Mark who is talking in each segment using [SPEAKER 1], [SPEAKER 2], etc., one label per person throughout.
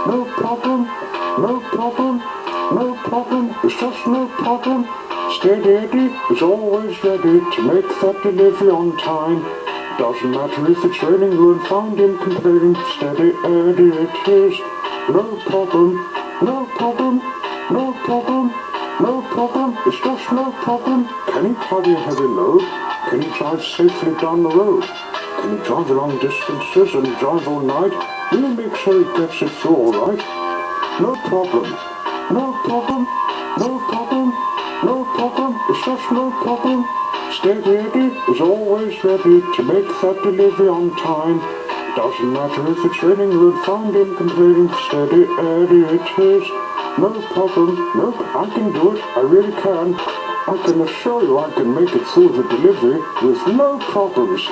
[SPEAKER 1] No problem, no problem, no problem, it's just no problem. Steady Eddie is always ready to make that delivery on time. Doesn't matter if it's raining, you won't find him complaining. Steady Eddie it is. No problem, no problem, no problem, no problem, it's just no problem. Can he carry a heavy load? Can he drive safely down the road? Can he drive long distances and drive all night? We'll make sure he gets it through all right. No problem, no problem, no problem, no problem, it's just no problem. Steady Eddie is always ready to make that delivery on time. Doesn't matter if it's raining, you'll find him complaining. Steady Eddie it is. No problem, nope, I can do it, I really can. I can assure you I can make it through the delivery with no problems.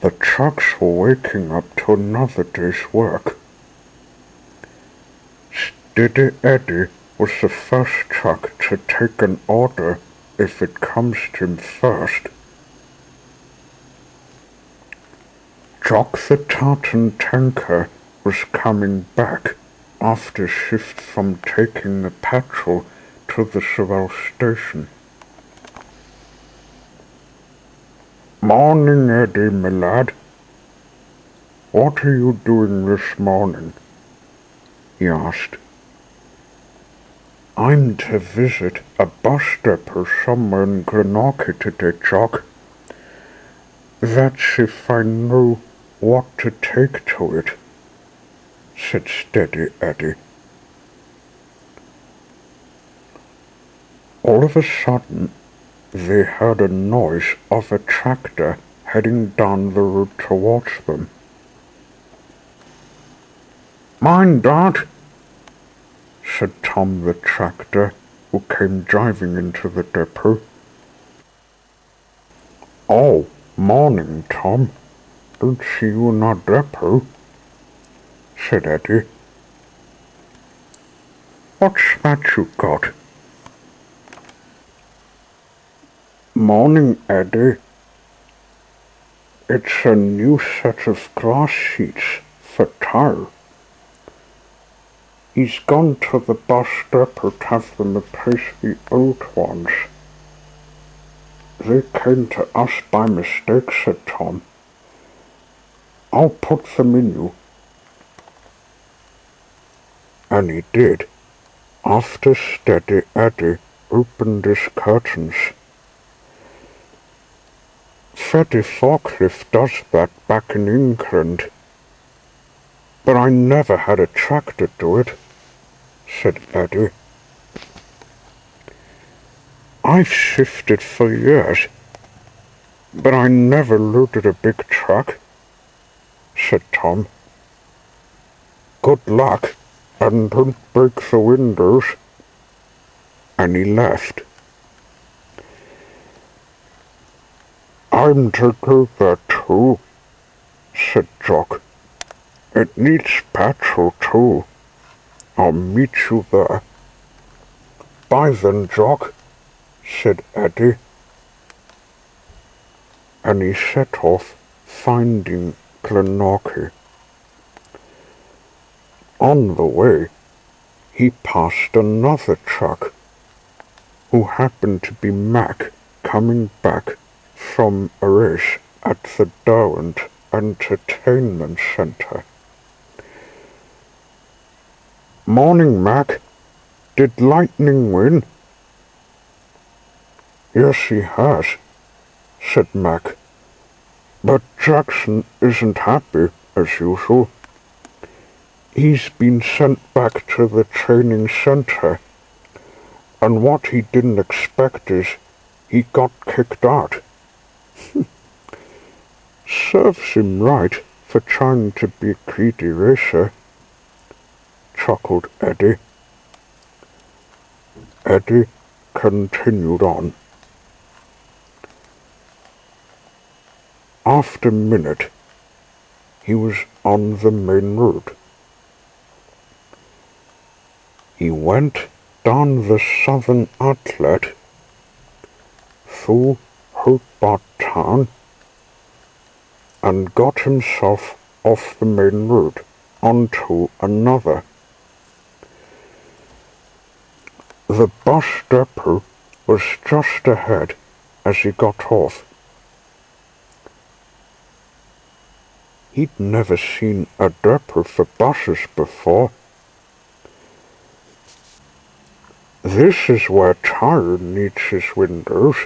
[SPEAKER 2] The trucks were waking up to another day's work. Steady Eddie was the first truck to take an order if it comes to him first. Jock the tartan tanker was coming back after shift from taking the petrol to the Sorrel station. "Morning, Eddie, my lad. What are you doing this morning?" he asked. "I'm to visit a bus depot somewhere in Glenorchy today, Jock. That's if I know what to take to it," said Steady Eddie. All of a sudden, they heard a noise of a tractor heading down the road towards them. "Mind that," said Tom the tractor, who came driving into the depot. "Oh, morning, Tom. Don't see you in our depot," said Eddie. "What's that you got?" "Morning, Eddie. It's a new set of grass sheets for Tile. He's gone to the bus depot to have them replace the old ones. They came to us by mistake," said Tom. "I'll put them in you." And he did, after Steady Eddie opened his curtains. Freddie Forklift does that back in England. "But I never had a tractor do it," said Eddie. "I've shifted for years, but I never loaded a big truck," said Tom. "Good luck, and don't break the windows." And he left. "I'm to go there too," said Jock. "It needs petrol too. I'll meet you there." "Bye then, Jock," said Eddie. And he set off, finding Glenorchy. On the way, he passed another truck, who happened to be Mac coming back from a race at the Derwent Entertainment Centre. "Morning, Mac. Did Lightning win?" "Yes, he has," said Mac. "But Jackson isn't happy, as usual. He's been sent back to the training centre, and what he didn't expect is he got kicked out." "Serves him right for trying to be a greedy racer," chuckled Eddie. Eddie continued on. After a minute, he was on the main road. He went down the southern outlet through Hobart Town and got himself off the main road onto another. The bus depot was just ahead as he got off. He'd never seen a depot for buses before. "This is where Tyre needs his windows,"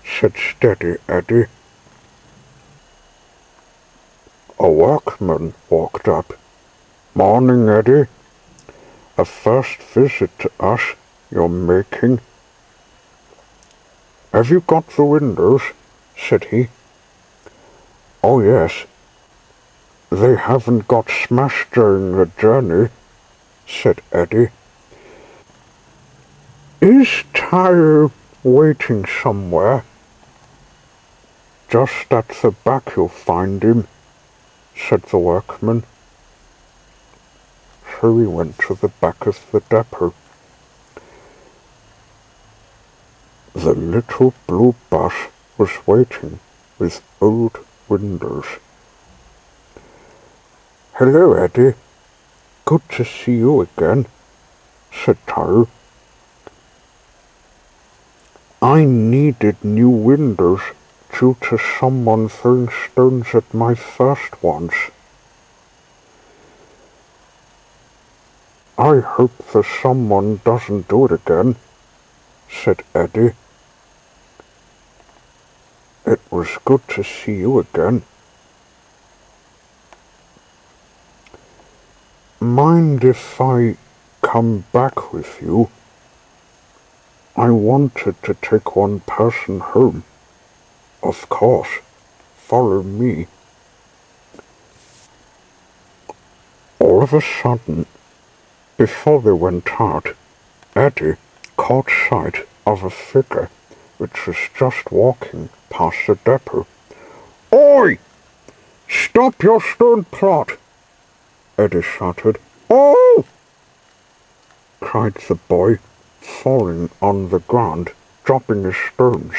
[SPEAKER 2] said Steady Eddie. A workman walked up. "Morning, Eddie. A first visit to us you're making." "Have you got the windows?" said he. "Oh, yes. They haven't got smashed during the journey," said Eddie. "Is Tyre waiting somewhere?" "Just at the back you'll find him," said the workman. So he went to the back of the depot. The little blue bus was waiting with old windows. "Hello, Eddie. Good to see you again," said Tyre. "I needed new windows due to someone throwing stones at my first ones. I hope the someone doesn't do it again," said Eddie. "It was good to see you again." "Mind if I come back with you? I wanted to take one person home." "Of course. Follow me." All of a sudden, before they went out, Eddie caught sight of a figure which was just walking past the depot. "Oi! Stop your stone plot!" Eddie shouted. "Oh!" cried the boy, falling on the ground, dropping his stones.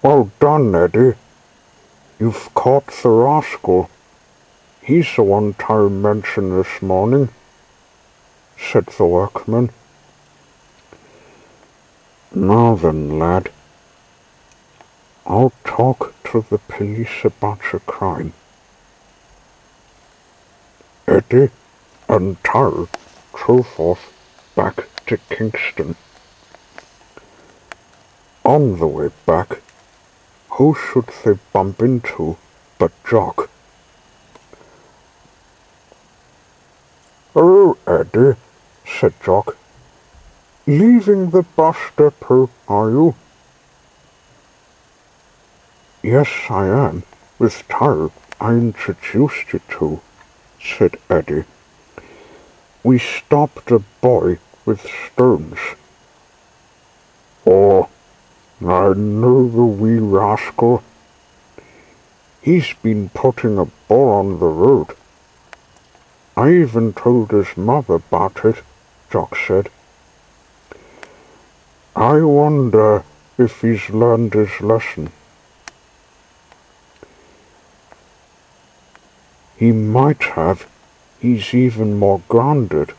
[SPEAKER 2] "Well done, Eddie. You've caught the rascal. He's the one Tyre mentioned this morning," said the workman. "Now then, lad, I'll talk to the police about your crime." Eddie and Tyre drove off back to Kingston. On the way back, who should they bump into but Jock? "Oh, Eddie," said Jock. "Leaving the bus depot, are you?" "Yes, I am, with Tyre I introduced you to," said Eddie. "We stopped a boy with stones." "Oh, I know the wee rascal. He's been putting a ball on the road. I even told his mother about it," Jock said. "I wonder if he's learned his lesson." "He might have. He's even more grounded,"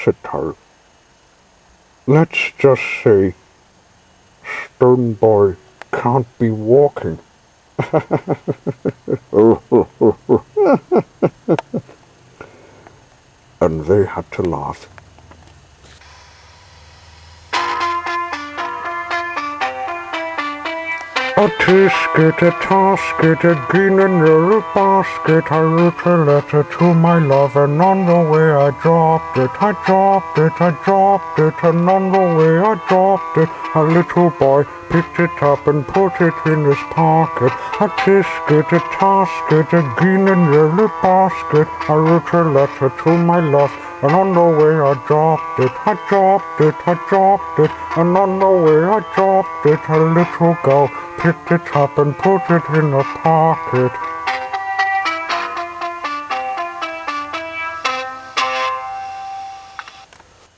[SPEAKER 2] said Tyre. "Let's just say Stone Boy can't be walking." And they had to laugh. A tisket, a tasket, a green and yellow basket. I wrote a letter to my love, and on the way I dropped it. I dropped it, I dropped it, and on the way I dropped it. A little boy picked it up and put it in his pocket. A tisket, a tasket, a green and yellow basket. I wrote a letter to my love, and on the way I dropped it. I dropped it, I dropped it, and on the way I dropped it. A little girl picked it up and put it in her pocket.